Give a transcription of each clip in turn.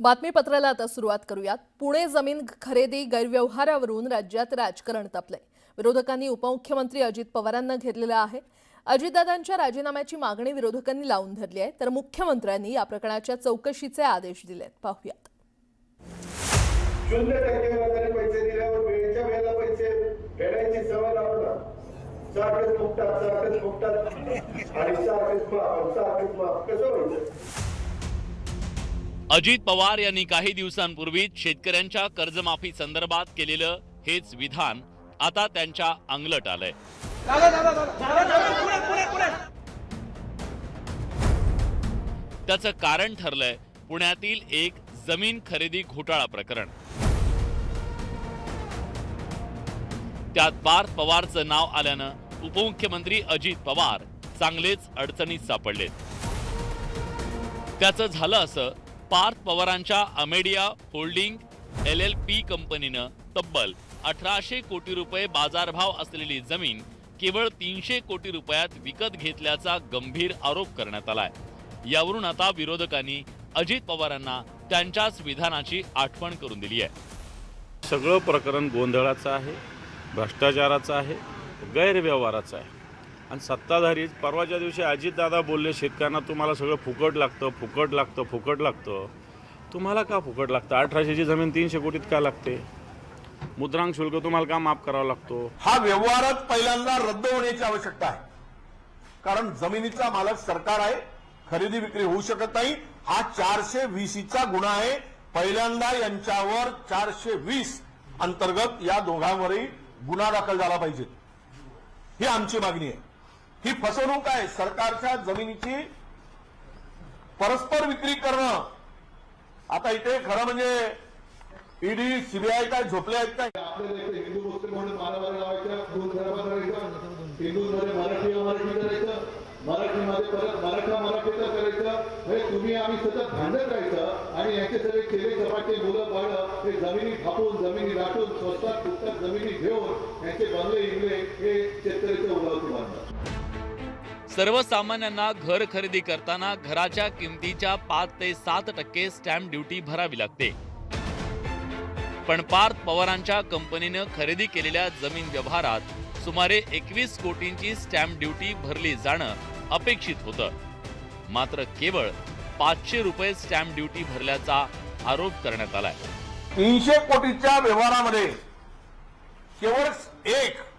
बातमीपत्राला आता सुरुवात करूयात। पुणे जमीन खरेदी गैरव्यवहारावरून राज्यात राजकारण तापलंय। विरोधकांनी उपमुख्यमंत्री अजित पवारांना घेरलेलं आहे। अजितदादांच्या राजीनाम्याची मागणी विरोधकांनी लावून धरली आहे, तर मुख्यमंत्र्यांनी या प्रकरणाच्या चौकशीचे आदेश दिलेत। पाहूयात। 0% पैसे दिल्यावर वेळेच्या वेळेला पैसे फेडायची सवय लावला। सारखेच फुकटात आणि सारखेच माफ कसं होईल? अजित पवार यांनी काही दिवसांपूर्वी शेतकऱ्यांच्या कर्जमाफी संदर्भात केलेलं हेच विधान आता त्यांच्या अंगलट आलंय। त्याचं कारण ठरलंय पुण्यातील एक जमीन खरेदी घोटाळा प्रकरण। त्यात पार्थ पवारचं नाव आल्यानं उपमुख्यमंत्री अजित पवार चांगलेच अडचणीत सापडलेत। त्याचं झालं असं, पार्थ पवारांच्या अमेडिया होल्डिंग LLP कंपनीनं तब्बल 1800 कोटी रुपये बाजारभाव असलेली जमीन केवळ 300 कोटी रुपयात विकत घेतल्याचा गंभीर आरोप करण्यात आलाय। यावरून आता विरोधकांनी अजित पवारांना त्यांच्याच विधानाची आठवण करून दिली आहे। सगळं प्रकरण गोंधळाचं आहे, भ्रष्टाचाराचं आहे, गैरव्यवहाराचं आहे। आणि सत्ताधारी परवाच्या दिवशी अजितदादा बोलले, शेतकऱ्यांना तुम्हाला सगळं फुकट लागतं। तुम्हाला का फुकट लागतं? 1800ची जमीन 300 कोटीत का लागते? मुद्रांक शुल्क तुम्हाला का माफ करावा लागतो? हा व्यवहारच पहिल्यांदा रद्द होण्याची आवश्यकता आहे, कारण जमिनीचा मालक सरकार आहे, खरेदी विक्री होऊ शकत नाही। हा 420चा गुन्हा आहे। पहिल्यांदा यांच्यावर 420 अंतर्गत या दोघांवरही गुन्हा दाखल झाला पाहिजे, ही आमची मागणी आहे। ही फसवणूक आहे, सरकारच्या जमिनीची परस्पर विक्री करणं। आता इथे खरं म्हणजे ईडी CBI काय झोपले आहेत काय? आपल्याला इथे हिंदू मुस्लिम म्हणून मारामारी लावायचं, खून खराबा करायचं, हिंदूंमध्ये मराठी करायचं, मराठीमध्ये परत मराठीचं करायचं। हे तुम्ही आम्ही सतत भांडत राहायचं आणि याचे सगळे केले सपाटे मुलं बाळं हे जमिनी थापून जमिनी लाटून स्वस्तात फुकटात जमिनी घेऊन याचे बंगले इंगले हे शेतकऱ्याचं उलावती बांधतात। सर्वसामान्यांना घर खरेदी करताना घराच्या किमतीच्या 5 ते 7% स्टॅम्प ड्युटी भरावी लागते। पण पार्थ पवारांच्या कंपनीनं खरेदी केलेल्या जमीन व्यवहारात सुमारे 21 कोटींची स्टॅम्प ड्युटी भरली जाणं अपेक्षित होतं। मात्र केवळ 500 रुपये स्टॅम्प ड्युटी भरल्याचा आरोप करण्यात आलाय। 300 कोटीच्या व्यवहारामध्ये केवळ एक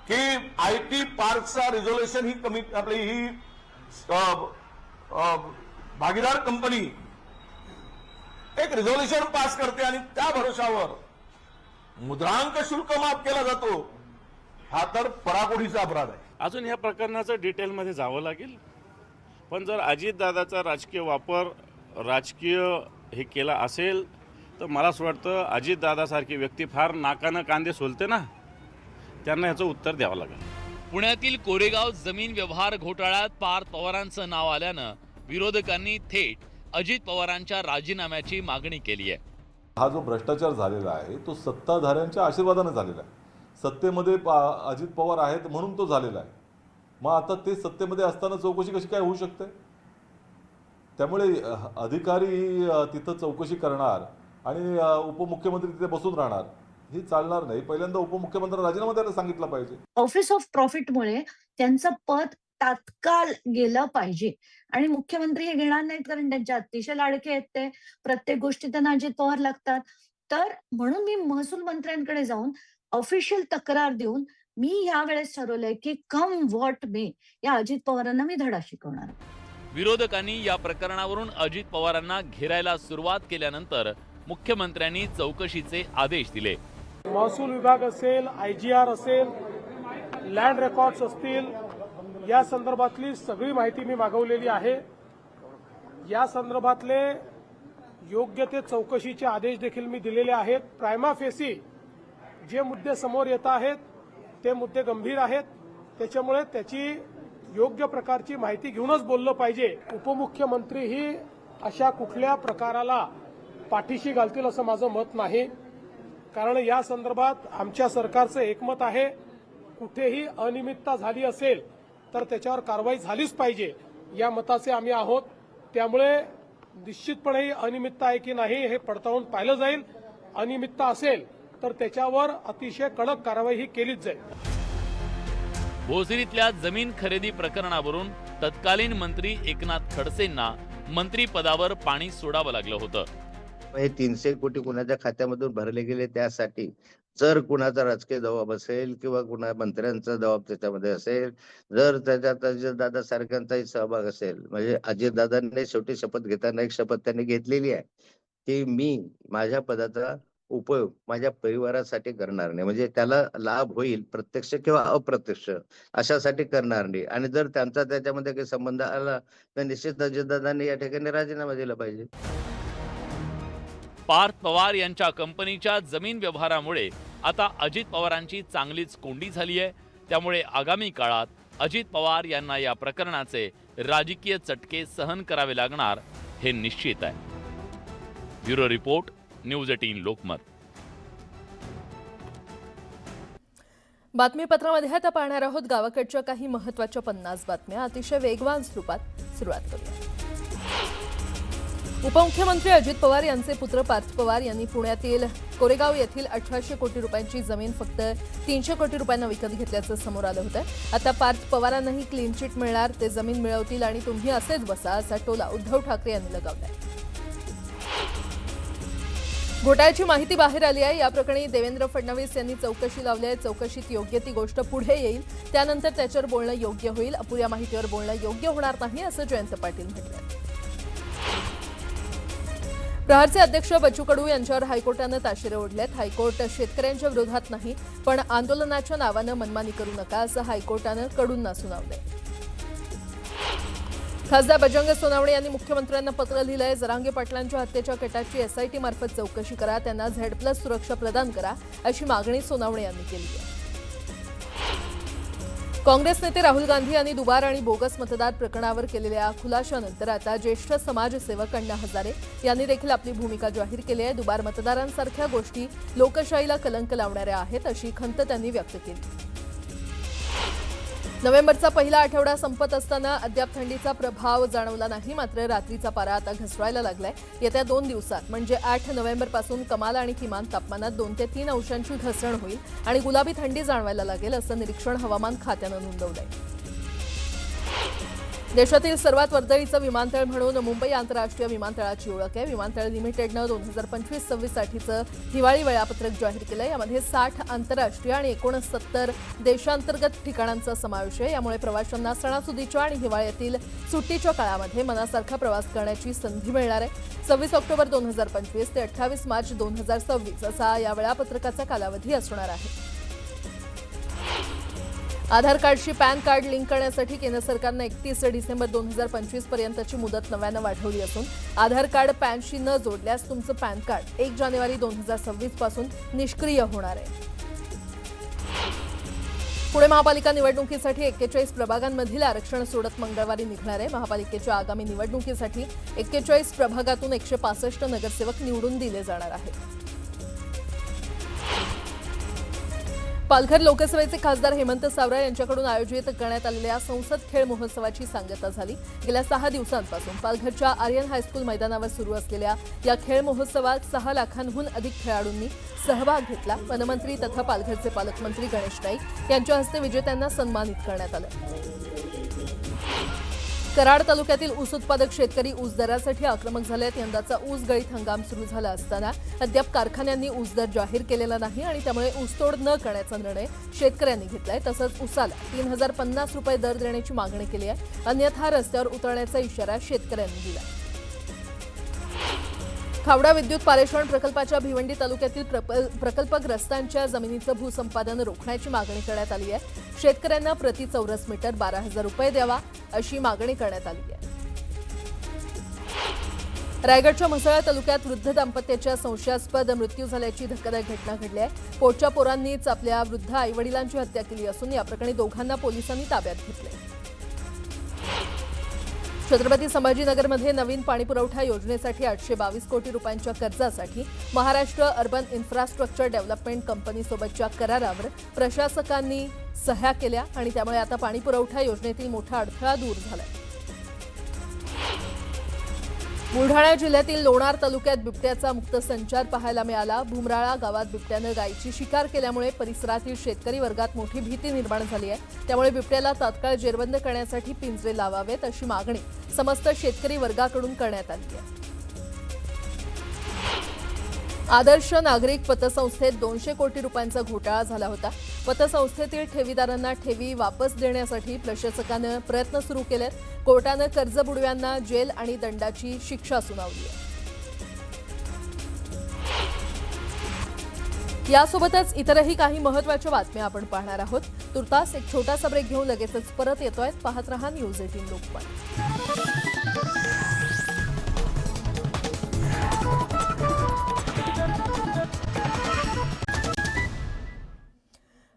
की IT पार्कचा रिझोल्युशन ही कमी आपली ही भागीदार कंपनी एक रिझोल्युशन पास करते आणि त्या भरोशावर मुद्रांक शुल्क माफ केला जातो। हा तर पराकोटीचा अपराध आहे। अजून ह्या प्रकरणाचं डिटेलमध्ये जावं लागेल, पण जर अजितदादाचा राजकीय वापर राजकीय हे केला असेल तर मला असं वाटतं अजितदादासारखी व्यक्ती फार नाकानं कांदे सोलते ना, त्यांना याचं उत्तर द्यावं लागेल। पुण्यातील कोरेगाव जमीन व्यवहार घोटाळ्यात पार्थ पवारांचं नाव आल्यानं विरोधकांनी थेट अजित पवारांच्या राजीनाम्याची मागणी केली आहे। हा जो भ्रष्टाचार झालेला आहे तो सत्ताधाऱ्यांच्या आशीर्वादाने झालेला आहे। सत्तेमध्ये अजित पवार आहेत म्हणून तो झालेला आहे। मग आता ते सत्तेमध्ये असताना चौकशी कशी काय होऊ शकते? त्यामुळे अधिकारी तिथं चौकशी करणार आणि उपमुख्यमंत्री तिथे बसून राहणार हे चालणार नाही। पहिल्यांदा उपमुख्यमंत्र्यांना राजीनामा द्यायला सांगितलं पाहिजे। ऑफिस ऑफ प्रॉफिटमुळे त्यांचं पद तात्काळ गेलं पाहिजे आणि मुख्यमंत्री हे घेणार नाहीत, कारण त्यांच्या अतिशय लाडके आहेत ते। प्रत्येक गोष्टी त्यांना अजित पवार लागतात। तर म्हणून मी महसूल मंत्र्यांकडे जाऊन ऑफिशियल तक्रार देऊन मी यावेळेस ठरवलंय की कम व्हॉट मे या अजित पवारांना मी धडा शिकवणार। विरोधकांनी या प्रकरणावरून अजित पवारांना घेरायला सुरुवात केल्यानंतर मुख्यमंत्र्यांनी चौकशीचे आदेश दिले। महसूल विभाग असेल, IGR असेल, लँड रेकॉर्ड्स असतील, या संदर्भातली सगळी माहिती मी मागवलेली आहे। या संदर्भातले योग्य ते चौकशीचे आदेश देखील मी दिलेले आहेत। प्रायमा फेसी जे मुद्दे समोर येत आहेत ते मुद्दे गंभीर आहेत, त्याच्यामुळे त्याची योग्य प्रकारची माहिती घेऊनच बोललं पाहिजे। उपमुख्यमंत्री ही अशा कुठल्या प्रकाराला पाठीशी घालतील असं माझं मत नाही, कारण या संदर्भात आमच्या सरकारचं एकमत आहे, कुठेही अनियमितता झाली असेल तर त्याच्यावर कारवाई झालीच पाहिजे या मताचे आम्ही आहोत। त्यामुळे निश्चितपणे अनियमितता आहे की नाही हे पडताळून पाहिलं जाईल. अनियमितता असेल तर त्याच्यावर अतिशय कडक कारवाई ही केलीच जाईल. भोसरीतल्या जमीन खरेदी प्रकरणावरून तत्कालीन मंत्री एकनाथ खडसेंना मंत्रिपदावर पाणी सोडावं लागलं होतं. हे 300 कोटी कुणाच्या खात्यामधून भरले गेले त्यासाठी जर कुणाचा राजकीय दबाव असेल किंवा कुणा मंत्र्यांचा दबाव त्याच्यामध्ये असेल, जर त्याच्यात अजितदादा सारख्यांचाही सहभाग असेल, म्हणजे अजितदादांनी शेवटी शपथ घेताना एक शपथ त्यांनी घेतलेली आहे की मी माझ्या पदाचा उपयोग माझ्या परिवारासाठी करणार नाही, म्हणजे त्याला लाभ होईल प्रत्यक्ष किंवा अप्रत्यक्ष अशासाठी करणार नाही. आणि जर त्यांचा त्याच्यामध्ये काही संबंध आला तर निश्चित अजितदादांनी या ठिकाणी राजीनामा दिला पाहिजे. पार्थ पवार यांच्या कंपनीच्या जमीन व्यवहारामुळे आता अजित पवारांची चांगलीच कोंडी झाली आहे. त्यामुळे आगामी काळात अजित पवार यांना या प्रकरणाचे राजकीय चटके सहन करावे लागणार हे निश्चित आहे. Bureau report, news 18 Lokmat. बातमीपत्रामध्ये आता पाहणार आहोत गावाकडच्या काही महत्त्वाच्या 50 बातम्या अतिशय वेगवान स्वरूपात. सुरुवात करूया. उपमुख्यमंत्री अजित पवार यांचे पुत्र पार्थ पवार यांनी पुण्यातील कोरेगाव येथील 1800 कोटी रुपयांची जमीन फक्त 300 कोटी रुपयांना विकत घेतल्याचं समोर आलं होतं. आता पार्थ पवारांनाही क्लीन चिट मिळणार, ते जमीन मिळवतील आणि तुम्ही असेच बसा असा टोला उद्धव ठाकरे यांनी लगावलाय. घोटाळ्याची माहिती बाहेर आली आहे. या प्रकरणी देवेंद्र फडणवीस यांनी चौकशी लावली आहे. चौकशीत योग्य ती गोष्ट पुढे येईल, त्यानंतर त्याच्यावर बोलणं योग्य होईल. अपुऱ्या माहितीवर बोलणं योग्य होणार नाही असं जयंत पाटील म्हटलं. प्रहारचे अध्यक्ष बच्चू कडू यांच्यावर हायकोर्टानं ताशेरे ओढलेत. हायकोर्ट शेतकऱ्यांच्या विरोधात नाही, पण आंदोलनाच्या नावानं मनमानी करू नका असं हायकोर्टानं कडूंना सुनावलंय. खासदार बजरंग सोनावणे यांनी मुख्यमंत्र्यांना पत्र लिहिलंय. जरांगे पाटलांच्या हत्येच्या कटाची एसआयटी मार्फत चौकशी करा, त्यांना Z+ सुरक्षा प्रदान करा अशी मागणी सोनावणे यांनी केली आहे. काँग्रेस नेते राहुल गांधी यांनी दुबार आणि बोगस मतदार प्रकरणावर केलेल्या खुलाशानंतर आता ज्येष्ठ समाजसेवक अण्णा हजारे यांनी देखील आपली भूमिका जाहीर केली आहे. दुबार मतदारांसारख्या गोष्टी लोकशाहीला कलंक लावणाऱ्या आहेत अशी खंत त्यांनी व्यक्त केली. नोव्हेंबरचा पहिला आठवडा संपत असताना अद्याप थंडीचा प्रभाव जाणवला नाही, मात्र रात्रीचा पारा आता घसरायला लागलाय. येत्या 2 दिवसात म्हणजे 8 नोव्हेंबरपासून कमाल आणि किमान तापमानात 2 ते 3 अंशांची घसरण होईल आणि गुलाबी थंडी जाणवायला लागेल असं निरीक्षण हवामान खात्यानं नोंदवलंय. देशातील सर्वात वर्दळीचं विमानतळ म्हणून मुंबई आंतरराष्ट्रीय विमानतळाची ओळख आहे. विमानतळ लिमिटेडनं 2025-26 साठीचं हिवाळी वेळापत्रक जाहीर केलंय. यामध्ये 60 आंतरराष्ट्रीय आणि 69 देशांतर्गत ठिकाणांचा समावेश आहे. यामुळे प्रवाशांना सणासुदीच्या आणि हिवाळ्यातील सुट्टीच्या काळामध्ये मनासारखा प्रवास करण्याची संधी मिळणार आहे. 26 ऑक्टोबर 2025 ते 28 मार्च 2026 असा या वेळापत्रकाचा कालावधी असणार आहे. आधार कार्डशी पॅन कार्ड लिंक करण्यासाठी केंद्र सरकारनं 31 डिसेंबर 2025 पर्यंतची मुदत नव्यानं वाढवली असून आधार कार्ड पॅनशी न जोडल्यास तुमचं पॅन कार्ड 1 जानेवारी 2026 पासून निष्क्रिय होणार आहे. पुणे महापालिका निवडणुकीसाठी 41 प्रभागांमधील आरक्षण सोडत मंगळवारी निघणार आहे. महापालिकेच्या आगामी निवडणुकीसाठी 41 प्रभागातून 165 नगरसेवक निवडून दिले जाणार आहेत. पालघर लोकसभेचे खासदार हेमंत सावरा यांच्याकडून आयोजित करण्यात आलेल्या संसद खेळ महोत्सवाची सांगता झाली. गेल्या 6 दिवसांपासून पालघरच्या आर्यन हायस्कूल मैदानावर सुरू असलेल्या या खेळ महोत्सवात 6 लाखांहून अधिक खेळाडूंनी सहभाग घेतला. वनमंत्री तथा पालघरचे पालकमंत्री गणेश नाईक यांच्या हस्ते विजेत्यांना सन्मानित करण्यात आलं. कराड तालुक्यातील ऊस उत्पादक शेतकरी ऊस दरासाठी आक्रमक झाले आहेत. यंदाचा ऊस गळीत हंगाम सुरू झाला असताना अद्याप कारखान्यांनी ऊस दर जाहीर केलेला नाही आणि त्यामुळे ऊसतोड न करण्याचा निर्णय शेतकऱ्यांनी घेतलाय. तसंच ऊसाला 3050 रुपये दर देण्याची मागणी केली आहे. अन्यथा रस्त्यावर उतरण्याचा इशारा शेतकऱ्यांनी दिला. खावडा विद्युत पारेषण प्रकल्पाच्या भिवंडी तालुक्यातील प्रकल्पग्रस्तांच्या जमिनीचं भूसंपादन रोखण्याची मागणी करण्यात आली आहे. शेतकऱ्यांना प्रति चौरस मीटर 12,000 रुपये द्यावा अशी मागणी करण्यात आली आहे. रायगडच्या म्हसळा तालुक्यात वृद्ध दाम्पत्याच्या संशयास्पद मृत्यू झाल्याची धक्कादायक घटना घडली आहे. पोटच्या पोरांनीच आपल्या वृद्ध आईवडिलांची हत्या केली असून या प्रकरणी दोघांना पोलिसांनी ताब्यात घेतले. छत्रपती संभाजीनगरमध्ये नवीन पाणीपुरवठा योजनेसाठी 822 कोटी रुपयांच्या कर्जासाठी महाराष्ट्र अर्बन इन्फ्रास्ट्रक्चर डेव्हलपमेंट कंपनीसोबतच्या करारावर प्रशासकांनी सह्या केल्या आणि त्यामुळे आता पाणीपुरवठा योजनेतील मोठा अडथळा दूर झालाय. बुलढाणा जिल्ह्यातील लोणार तालुक्यात बिबट्याचा मुक्त संचार पाहायला मिळाला. भुमराळा गावात बिबट्यानं गायीची शिकार केल्यामुळे परिसरातील शेतकरी वर्गात मोठी भीती निर्माण झाली आहे. त्यामुळे बिबट्याला तात्काळ जेरबंद करण्यासाठी पिंजरे लावावेत अशी मागणी समस्त शेतकरी वर्गाकडून करण्यात आली आहे. आदर्श नागरिक पतसंस्थेत 200 कोटी रुपयांचा घोटाळा झाला होता. पतसंस्थेतील ठेवीदारांना ठेवी वापस देण्यासाठी प्रशासकानं प्रयत्न सुरू केलेत. कोर्टानं कर्जबुडव्यांना जेल आणि दंडाची शिक्षा सुनावली आहे. यासोबतच इतरही काही महत्त्वाच्या बातम्या आपण पाहणार आहोत. तुर्तास एक छोटासा ब्रेक घेऊन लगेचच परत येतोय. पाहत रहा न्यूज 18 लोकमत.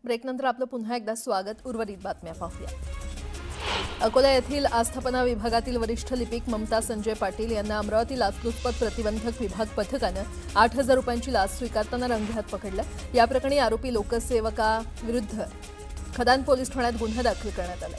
ब्रेकनंतर आपलं पुन्हा एकदा स्वागत. उर्वरित बातम्या पाहूया. अकोला येथील आस्थापना विभागातील वरिष्ठ लिपिक ममता संजय पाटील यांना अमरावती लाचलुचपत प्रतिबंधक विभाग पथकानं 8,000 रुपयांची लाच स्वीकारताना रंगेहात पकडलं. या प्रकरणी आरोपी लोकसेवकाविरुद्ध खदान पोलीस ठाण्यात गुन्हा दाखल करण्यात आला.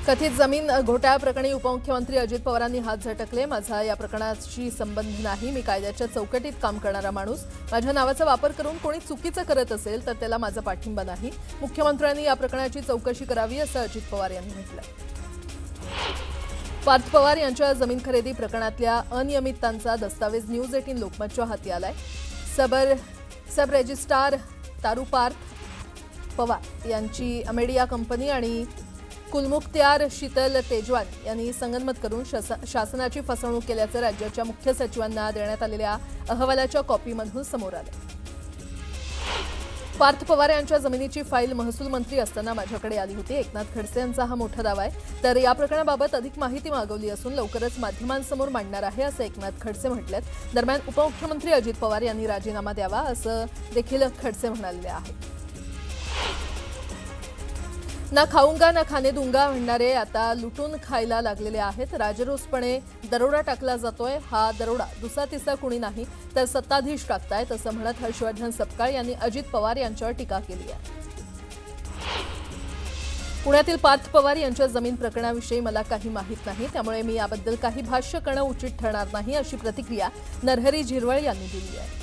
कथित जमीन घोटाळ्याप्रकरणी उपमुख्यमंत्री अजित पवारांनी हात झटकले. माझा या प्रकरणाशी संबंध नाही. मी कायद्याच्या चौकटीत काम करणारा माणूस. माझ्या नावाचा वापर करून कोणी चुकीचं करत असेल तर त्याला माझा पाठिंबा नाही. मुख्यमंत्र्यांनी या प्रकरणाची चौकशी करावी असं अजित पवार यांनी म्हटलं. पार्थ पवार यांच्या जमीन खरेदी प्रकरणातल्या अनियमिततांचा दस्तावेज न्यूज 18 लोकमतच्या हाती आलाय. सब रजिस्ट्रार तारू पार्थ पवार यांची अमेडिया कंपनी आणि कुलमुख्त्यार शीतल तेजवान यांनी संगनमत करून शासनाची फसवणूक केल्याचं राज्याच्या मुख्य सचिवांना देण्यात आलेल्या अहवालाच्या कॉपीमधून समोर आलं. पार्थ पवार यांच्या जमिनीची फाईल महसूल मंत्री असताना माझ्याकडे आली होती. एकनाथ खडसे यांचा हा मोठा दावा आहे. तर या प्रकरणाबाबत अधिक माहिती मागवली असून लवकरच माध्यमांसमोर मांडणार आहे असं एकनाथ खडसे म्हटलेत. दरम्यान उपमुख्यमंत्री अजित पवार यांनी राजीनामा द्यावा असं देखील खडसे म्हणाले आहेत. ना खाऊंगा ना खाणे दूंगा म्हणणारे आता लुटून खायला लागलेले आहेत. राजरोसपणे दरोडा टाकला जातोय. हा दरोडा दुसरा तिसरा कुणी नाही तर सत्ताधीश टाकतायत असं म्हणत हर्षवर्धन सपकाळ यांनी अजित पवार यांच्यावर टीका केली आहे. पुण्यातील पार्थ पवार यांच्या जमीन प्रकरणाविषयी मला काही माहीत नाही. त्यामुळे मी याबद्दल काही भाष्य करणं उचित ठरणार नाही अशी प्रतिक्रिया नरहरी झिरवळ यांनी दिली आहे.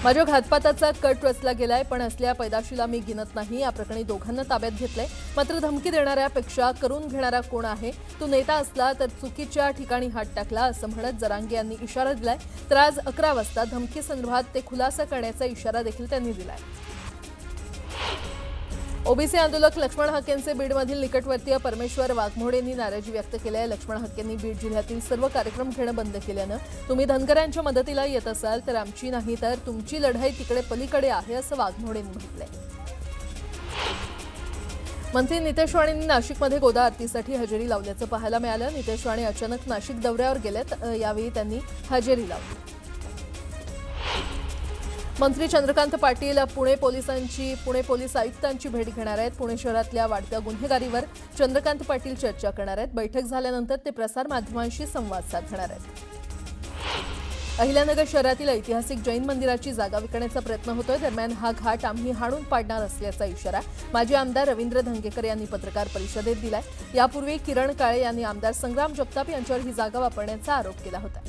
माझ्या घातपाताचा कट रचला गेलाय पण असल्या पैदाशीला मी गिनत नाही. या प्रकरणी दोघांना ताब्यात घेतलंय. मात्र धमकी देणाऱ्यापेक्षा करून घेणारा कोण आहे. तो नेता असला तर चुकीच्या ठिकाणी हात टाकला असं म्हणत जरांगे यांनी इशारा दिलाय. तर आज 11 वाजता धमकीसंदर्भात ते खुलासा करण्याचा इशारा देखील त्यांनी दिलाय. ओबीसी आंदोलक लक्ष्मण हक्केंचे बीडमधील निकटवर्तीय परमेश्वर वाघमोडेंनी नाराजी व्यक्त केली आहे. लक्ष्मण हक्केंनी बीड जिल्ह्यातील सर्व कार्यक्रम घेणं बंद केल्यानं तुम्ही धनगरांच्या मदतीला येत असाल तर आमची नाही तर तुमची लढाई तिकडे पलीकडे आहे असं वाघमोडेंनी म्हटलंय. मंत्री नितेश राणेंनी नाशिकमध्ये गोदा आरतीसाठी हजेरी लावल्याचं पाहायला मिळालं. नितेश राणे अचानक नाशिक दौऱ्यावर गेलेत. यावेळी त्यांनी हजेरी लावली. मंत्री चंद्रकांत पाटील पुणे पोलीस आयुक्तांची भेट घेणार आहेत. पुणे शहरातल्या वाढत्या गुन्हेगारीवर चंद्रकांत पाटील चर्चा करणार आहेत. बैठक झाल्यानंतर ते प्रसार माध्यमांशी संवाद साधणार आहेत. अहिल्यानगर शहरातील ऐतिहासिक जैन मंदिराची जागा विकण्याचा प्रयत्न होतोय. दरम्यान हा घाट आम्ही हाणून पाडणार असल्याचा इशारा माजी आमदार रवींद्र धंगेकर यांनी पत्रकार परिषदेत दिलाय. यापूर्वी किरण काळे यांनी आमदार संग्राम जगताप यांच्यावर ही जागा वापरण्याचा आरोप केला होता.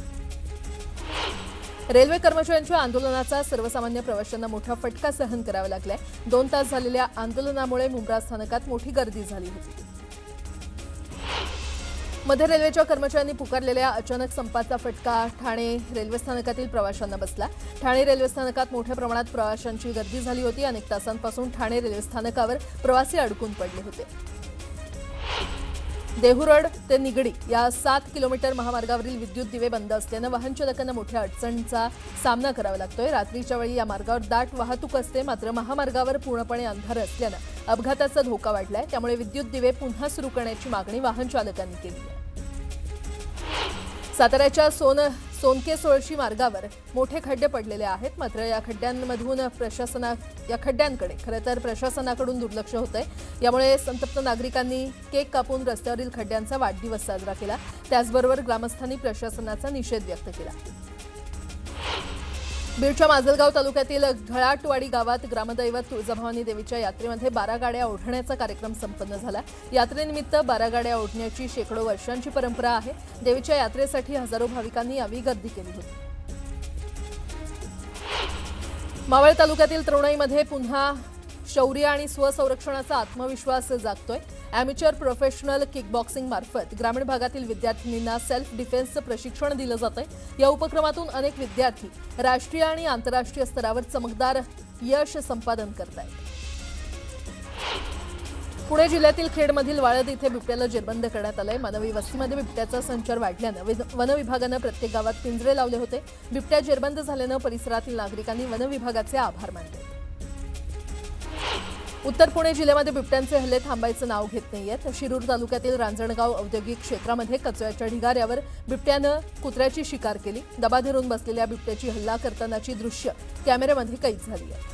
रेल्वे कर्मचाऱ्यांच्या आंदोलनाचा सर्वसामान्य प्रवाशांना मोठा फटका सहन करावा लागलाय. 2 तास झालेल्या आंदोलनामुळे मुंब्रा स्थानकात मोठी गर्दी झाली होती. मध्य रेल्वेच्या कर्मचाऱ्यांनी पुकारलेल्या अचानक संपाचा फटका ठाणे रेल्वे स्थानकातील प्रवाशांना बसला. ठाणे रेल्वे स्थानकात मोठ्या प्रमाणात प्रवाशांची गर्दी झाली होती. अनेक तासांपासून ठाणे रेल्वे स्थानकावर प्रवासी अडकून पडले होते. देहुरड ते निगडी या 7 किलोमीटर महामार्गावरील विद्युत दिवे बंद असल्यानं वाहन चालकांना मोठ्या अडचणीचा सामना करावा लागतोय. रात्रीच्या वेळी या मार्गावर दाट वाहतूक असते. मात्र महामार्गावर पूर्णपणे अंधार असल्यानं अपघाताचा धोका वाढलाय. त्यामुळे विद्युत दिवे पुन्हा सुरू करण्याची मागणी वाहन चालकांनी केली आहे. साताऱ्याच्या सोनके सोळशी मार्गावर मोठे खड्डे पडलेले आहेत. मात्र या खड्ड्यांकडे खरं तर प्रशासनाकडून दुर्लक्ष होतंय. यामुळे संतप्त नागरिकांनी केक कापून रस्त्यावरील खड्ड्यांचा वाढदिवस साजरा केला. त्याचबरोबर ग्रामस्थांनी प्रशासनाचा निषेध व्यक्त केला. बीडच्या माजलगाव तालुक्यातील घळाटवाडी गावात ग्रामदैवत तुळजाभवानी देवीच्या यात्रेमध्ये 12 गाड्या ओढण्याचा कार्यक्रम संपन्न झाला. यात्रेनिमित्त 12 गाड्या ओढण्याची शेकडो वर्षांची परंपरा आहे. देवीच्या यात्रेसाठी हजारो भाविकांनी यावेळी गर्दी केली होती. मावळ तालुक्यातील तरुणाईमध्ये पुन्हा शौर्य आणि स्वसंरक्षणाचा आत्मविश्वास जागतोय. अॅमेचर प्रोफेशनल किक बॉक्सिंग मार्फत ग्रामीण भागातील विद्यार्थिनींना सेल्फ डिफेन्सचं प्रशिक्षण दिलं जातंय. या उपक्रमातून अनेक विद्यार्थी राष्ट्रीय आणि आंतरराष्ट्रीय स्तरावर चमकदार यश संपादन करतायत. पुणे जिल्ह्यातील खेडमधील वाळद इथे बिबट्याला जेरबंद करण्यात आलंय. मानवी वस्तीमध्ये बिबट्याचा संचार वाढल्यानं वन विभागानं प्रत्येक गावात पिंजरे लावले होते. बिबट्या जेरबंद झाल्यानं परिसरातील नागरिकांनी वन विभागाचे आभार मानले. उत्तर पुणे जिल्ह्यामध्ये बिबट्यांचे हल्ले थांबायचं नाव घेत नाहीयेत. शिरूर तालुक्यातील रांजणगाव औद्योगिक क्षेत्रामध्ये कचऱ्याच्या ढिगाऱ्यावर बिबट्यानं कुत्र्याची शिकार केली. दबा धरून बसलेल्या बिबट्याची हल्ला करतानाची दृश्य कॅमेऱ्यामध्ये कैद झाली आहे.